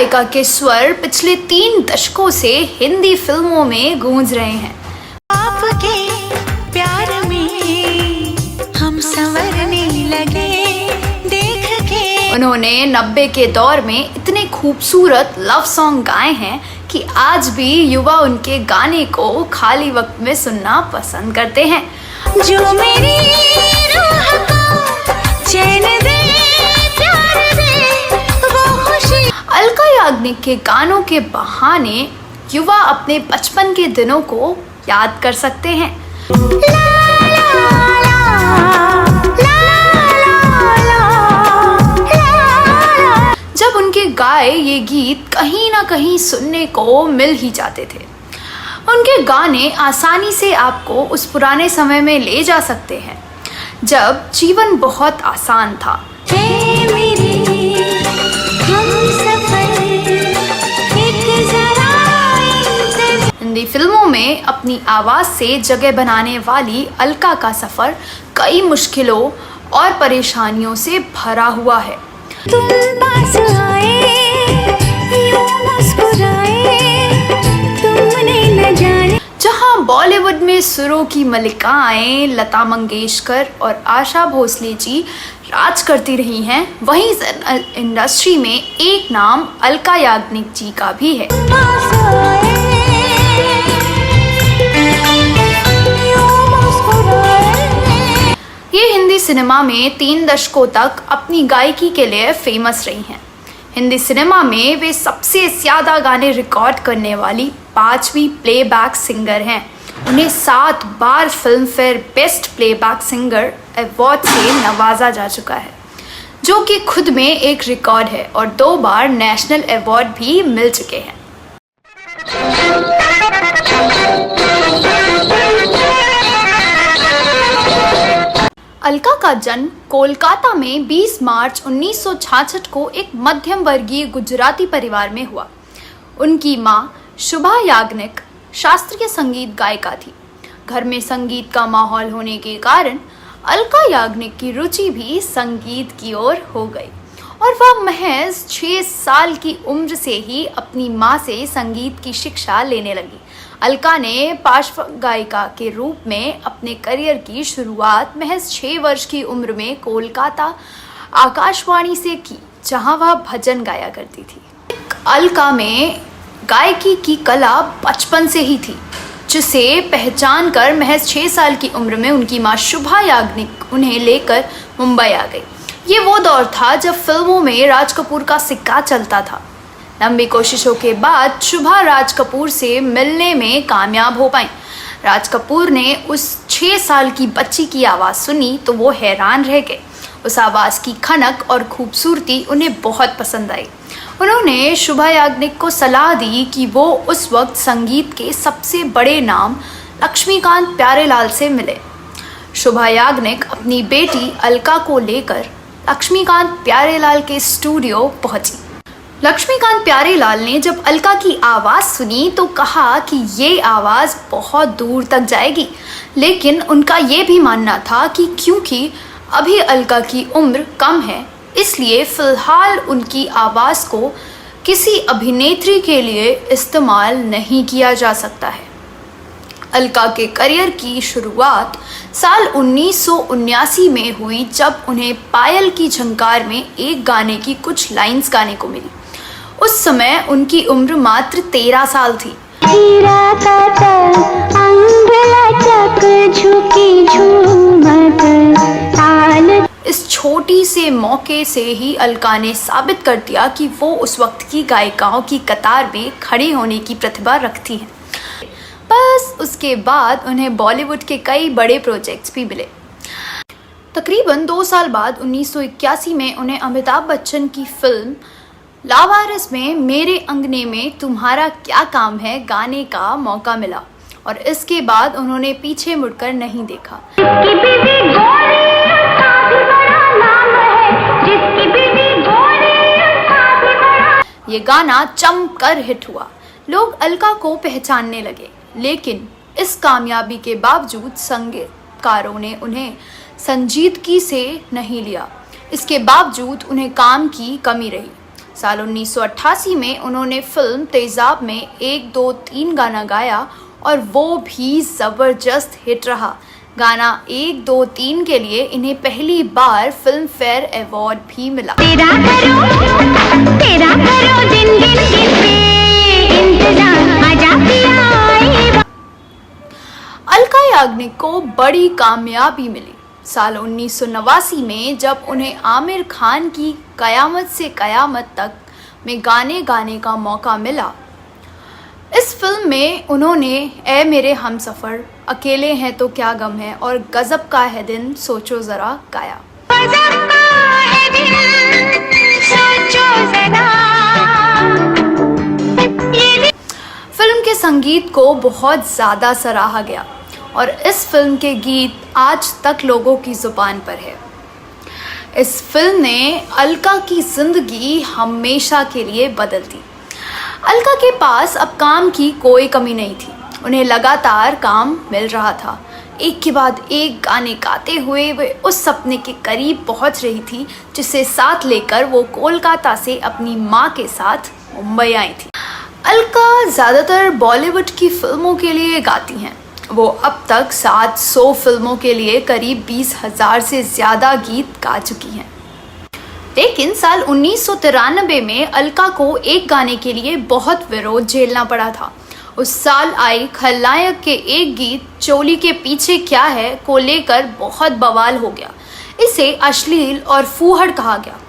गायिका के स्वर पिछले 3 दशकों से हिंदी फिल्मों में गूंज रहे हैं। आपके प्यार में हम संवरने लगे देख के। उन्होंने 90 के दौर में इतने खूबसूरत लव सॉन्ग गाए हैं कि आज भी युवा उनके गाने को खाली वक्त में सुनना पसंद करते हैं। जो मेरी रूह को चैन दे, प्यार दे, वो खुशी। अलका याग्निक के गानों के बहाने युवा अपने बचपन के दिनों को याद कर सकते हैं। जब उनके गाए ये गीत कहीं ना कहीं सुनने को मिल ही जाते थे। उनके गाने आसानी से आपको उस पुराने समय में ले जा सकते हैं जब जीवन बहुत आसान था। हिंदी फिल्मों में अपनी आवाज़ से जगह बनाने वाली अलका का सफ़र कई मुश्किलों और परेशानियों से भरा हुआ है। तुम पास आए, यूं मुस्कुराए, तुमने न जाने। जहां बॉलीवुड में सुरों की मलिकाएं लता मंगेशकर और आशा भोसले जी राज करती रही हैं, वहीं इंडस्ट्री में एक नाम अलका याग्निक जी का भी है। ये हिंदी सिनेमा में 3 दशकों तक अपनी गायकी के लिए फेमस रही हैं। हिंदी सिनेमा में वे सबसे ज़्यादा गाने रिकॉर्ड करने वाली 5वीं प्लेबैक सिंगर हैं। उन्हें 7 बार Filmfare best playback singer award से नवाजा जा चुका है, जो कि खुद में एक रिकॉर्ड है, और 2 बार नेशनल अवार्ड भी मिल चुके हैं। अलका का जन्म कोलकाता में 20 मार्च 1966 को एक मध्यम वर्गीय गुजराती परिवार में हुआ। उनकी मां शुभा याग्निक शास्त्रीय संगीत गायिका थी। घर में संगीत का माहौल होने के कारण अलका याग्निक की रुचि भी संगीत की ओर हो गई और वह महज 6 साल की उम्र से ही अपनी मां से संगीत की शिक्षा लेने लगी। अलका ने पार्श्व गायिका के रूप में अपने करियर की शुरुआत महज 6 वर्ष की उम्र में कोलकाता आकाशवाणी से की, जहां वह भजन गाया करती थी। अलका में गायकी की कला बचपन से ही थी, जिसे पहचान कर महज 6 साल की उम्र में उनकी मां शुभा याग्निक उन्हें लेकर मुंबई आ गई। ये वो दौर था जब फिल्मों में राज कपूर का सिक्का चलता था। लंबी कोशिशों के बाद शुभा राज कपूर से मिलने में कामयाब हो पाई। राज कपूर ने उस 6 साल की बच्ची की आवाज़ सुनी तो वो हैरान रह गए। उस आवाज़ की खनक और खूबसूरती उन्हें बहुत पसंद आई। उन्होंने शुभा याग्निक को सलाह दी कि वो उस वक्त संगीत के सबसे बड़े नाम लक्ष्मीकांत प्यारेलाल से मिले। शुभा याग्निक अपनी बेटी अलका को लेकर लक्ष्मीकांत प्यारेलाल के स्टूडियो पहुंची। लक्ष्मीकांत प्यारेलाल ने जब अलका की आवाज़ सुनी तो कहा कि ये आवाज़ बहुत दूर तक जाएगी, लेकिन उनका ये भी मानना था कि क्योंकि अभी अलका की उम्र कम है, इसलिए फ़िलहाल उनकी आवाज़ को किसी अभिनेत्री के लिए इस्तेमाल नहीं किया जा सकता है। अलका के करियर की शुरुआत साल 1979 में हुई, जब उन्हें पायल की झंकार में एक गाने की कुछ लाइंस गाने को मिली। उस समय उनकी उम्र मात्र 13 साल थी। इस छोटी से मौके से ही अलका ने साबित कर दिया कि वो उस वक्त की गायिकाओं की कतार में खड़े होने की प्रतिभा रखती हैं। बस उसके बाद उन्हें बॉलीवुड के कई बड़े प्रोजेक्ट्स भी मिले। तकरीबन 2 साल बाद 1981 में उन्हें अमिताभ बच्चन की फिल्म लावारिस में मेरे अंगने में तुम्हारा क्या काम है गाने का मौका मिला, और इसके बाद उन्होंने पीछे मुड़कर नहीं देखा। ये गाना जमकर हिट हुआ। लोग अलका को पहचानने लगे, लेकिन इस कामयाबी के बावजूद संगीतकारों ने उन्हें संजीदगी से नहीं लिया। इसके बावजूद उन्हें काम की कमी रही। साल 1988 में उन्होंने फिल्म तेजाब में 1 2 3 गाना गाया और वो भी ज़बरदस्त हिट रहा। गाना 1 2 3 के लिए इन्हें पहली बार फिल्म फेयर अवार्ड भी मिला। तेरा करो दिन दिन दिन पे इंतजार आजा पिया आए। अलका याग्निक को बड़ी कामयाबी मिली। साल 1989 में जब उन्हें आमिर खान की कयामत से कयामत तक में गाने गाने का मौका मिला। इस फिल्म में उन्होंने ए मेरे हमसफ़र, अकेले हैं तो क्या गम है और गजब का है दिन सोचो ज़रा गाया। गजब का है दिन सोचो जरा। फिल्म के संगीत को बहुत ज़्यादा सराहा गया और इस फिल्म के गीत आज तक लोगों की ज़ुबान पर है। इस फिल्म ने अलका की ज़िंदगी हमेशा के लिए बदल दी। अलका के पास अब काम की कोई कमी नहीं थी। उन्हें लगातार काम मिल रहा था। एक के बाद एक गाने गाते हुए वे उस सपने के करीब पहुंच रही थी जिसे साथ लेकर वो कोलकाता से अपनी माँ के साथ मुंबई आई थी। अलका ज़्यादातर बॉलीवुड की फिल्मों के लिए गाती हैं। वो अब तक 700 फिल्मों के लिए करीब 20,000 से ज़्यादा गीत गा चुकी हैं। लेकिन साल 1993 में अलका को एक गाने के लिए बहुत विरोध झेलना पड़ा था। उस साल आई खलनायक के एक गीत चोली के पीछे क्या है को लेकर बहुत बवाल हो गया। इसे अश्लील और फूहड़ कहा गया।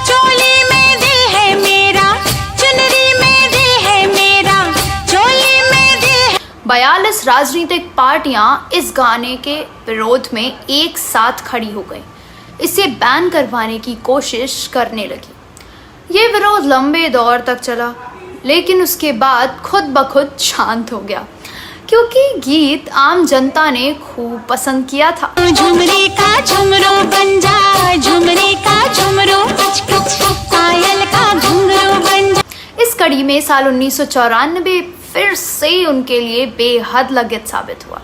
चोली में दिल है मेरा, चुनरी में दिल है मेरा, चोली में दिल है। 42 राजनीतिक पार्टियां इस गाने के विरोध में एक साथ खड़ी हो गई। इसे बैन करवाने की कोशिश करने लगी। ये विरोध लंबे दौर तक चला, लेकिन उसके बाद खुद ब खुद शांत हो गया क्योंकि गीत आम जनता ने खूब पसंद किया था। झुमरे का झुमरो बन जा, झुमरे का झुमरो कच कच, पायल का घुंघरू बन जा। इस कड़ी में साल 1994 फिर से उनके लिए बेहद लगित साबित हुआ।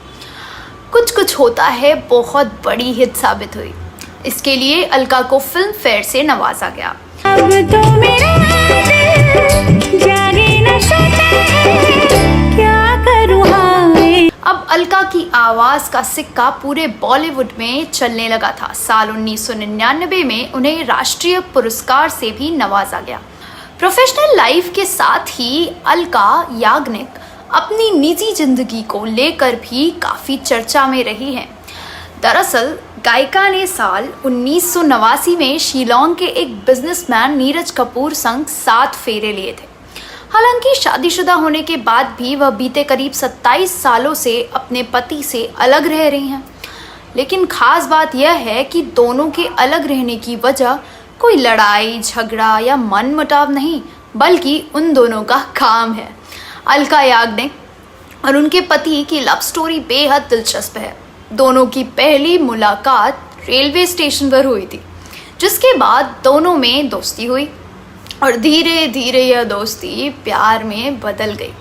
कुछ कुछ होता है बहुत बड़ी हिट साबित हुई। इसके लिए अलका को फिल्म फेयर से नवाजा गया। अब तो मेरा दिल जाने न सोता है, क्या करूँ हाय। अब अलका की आवाज़ का सिक्का पूरे बॉलीवुड में चलने लगा था। साल 1999 में उन्हें राष्ट्रीय पुरस्कार से भी नवाजा गया। प्रोफेशनल लाइफ के साथ ही अलका याग्निक अपनी निजी जिंदगी को लेकर भी काफ़ी चर्चा में रही हैं। दरअसल गायिका ने साल 1989 में शिलोंग के एक बिजनेसमैन नीरज कपूर संग 7 फेरे लिए थे। हालांकि शादीशुदा होने के बाद भी वह बीते करीब 27 सालों से अपने पति से अलग रह रही हैं। लेकिन खास बात यह है कि दोनों के अलग रहने की वजह कोई लड़ाई झगड़ा या मनमुटाव नहीं, बल्कि उन दोनों का काम है। अलका याग्निक और उनके पति की लव स्टोरी बेहद दिलचस्प है। दोनों की पहली मुलाकात रेलवे स्टेशन पर हुई थी, जिसके बाद दोनों में दोस्ती हुई और धीरे धीरे यह दोस्ती प्यार में बदल गई।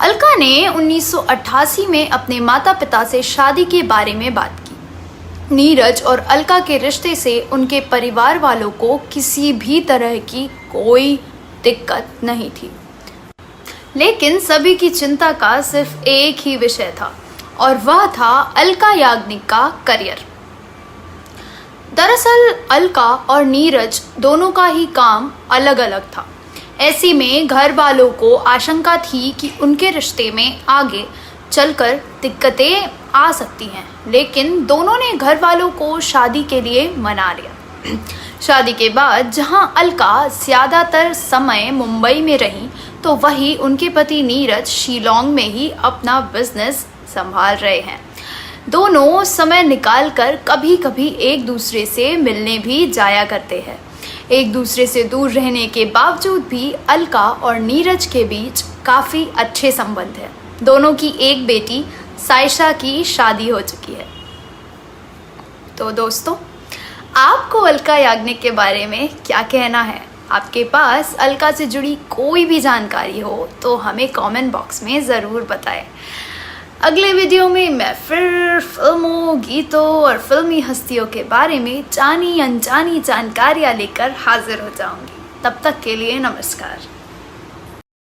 अलका ने 1988 में अपने माता पिता से शादी के बारे में बात की। नीरज और अलका के रिश्ते से उनके परिवार वालों को किसी भी तरह की कोई दिक्कत नहीं थी, लेकिन सभी की चिंता का सिर्फ एक ही विषय था और वह था अलका याग्निक का करियर। दरअसल अलका और नीरज दोनों का ही काम अलग अलग था। ऐसे में घर वालों को आशंका थी कि उनके रिश्ते में आगे चलकर दिक्कतें आ सकती हैं, लेकिन दोनों ने घर वालों को शादी के लिए मना लिया। शादी के बाद जहां अलका ज़्यादातर समय मुंबई में रही, तो वही उनके पति नीरज शिलोंग में ही अपना बिजनेस संभाल रहे हैं। दोनों समय निकालकर कभी कभी एक दूसरे से मिलने भी जाया करते हैं। एक दूसरे से दूर रहने के बावजूद भी अलका और नीरज के बीच काफ़ी अच्छे संबंध हैं। दोनों की एक बेटी साइशा की शादी हो चुकी है। तो दोस्तों, आपको अलका याग्निक के बारे में क्या कहना है? आपके पास अलका से जुड़ी कोई भी जानकारी हो तो हमें कमेंट बॉक्स में ज़रूर बताएं। अगले वीडियो में मैं फिर फिल्मों, गीतों और फिल्मी हस्तियों के बारे में जानी अनजानी जानकारियाँ लेकर हाजिर हो जाऊंगी। तब तक के लिए नमस्कार।